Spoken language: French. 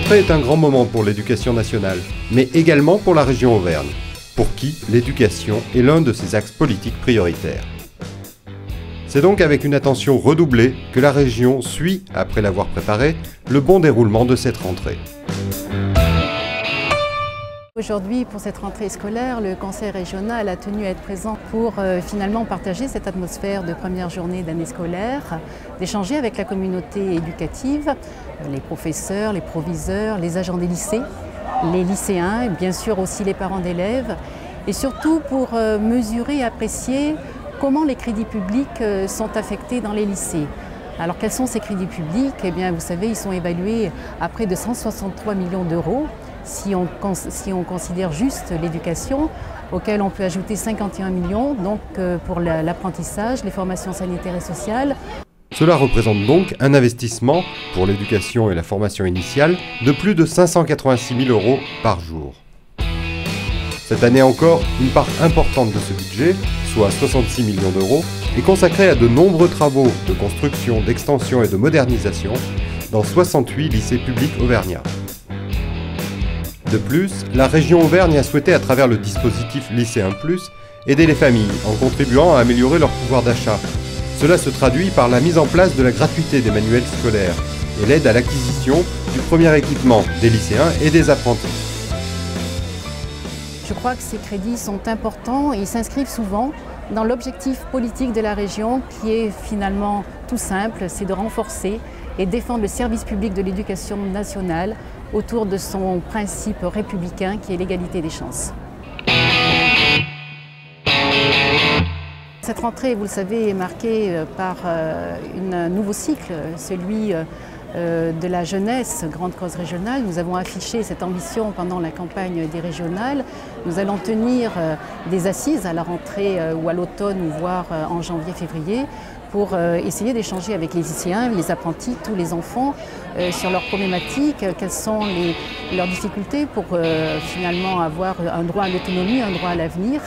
rentrée est un grand moment pour l'éducation nationale, mais également pour la région Auvergne, pour qui l'éducation est l'un de ses axes politiques prioritaires. C'est donc avec une attention redoublée que la région suit, après l'avoir préparée, le bon déroulement de cette rentrée. Aujourd'hui, pour cette rentrée scolaire, le Conseil régional a tenu à être présent pour finalement partager cette atmosphère de première journée d'année scolaire, d'échanger avec la communauté éducative, les professeurs, les proviseurs, les agents des lycées, les lycéens et bien sûr aussi les parents d'élèves, et surtout pour mesurer et apprécier comment les crédits publics sont affectés dans les lycées. Alors quels sont ces crédits publics? Eh bien, vous savez, ils sont évalués à près de 163 millions d'euros. Si on considère juste l'éducation, auquel on peut ajouter 51 millions donc, pour l'apprentissage, les formations sanitaires et sociales. Cela représente donc un investissement pour l'éducation et la formation initiale de plus de 586 000 euros par jour. Cette année encore, une part importante de ce budget, soit 66 millions d'euros, est consacrée à de nombreux travaux de construction, d'extension et de modernisation dans 68 lycées publics auvergnats. De plus, la région Auvergne a souhaité, à travers le dispositif Lycéen Plus, aider les familles en contribuant à améliorer leur pouvoir d'achat. Cela se traduit par la mise en place de la gratuité des manuels scolaires et l'aide à l'acquisition du premier équipement des lycéens et des apprentis. Je crois que ces crédits sont importants et ils s'inscrivent souvent dans l'objectif politique de la région qui est finalement tout simple, c'est de renforcer et défendre le service public de l'éducation nationale autour de son principe républicain qui est l'égalité des chances. Cette rentrée, vous le savez, est marquée par un nouveau cycle, celui de la jeunesse, grande cause régionale. Nous avons affiché cette ambition pendant la campagne des régionales. Nous allons tenir des assises à la rentrée ou à l'automne, voire en janvier-février, pour essayer d'échanger avec les lycéens, les apprentis, tous les enfants sur leurs problématiques, quelles sont leurs difficultés pour finalement avoir un droit à l'autonomie, un droit à l'avenir.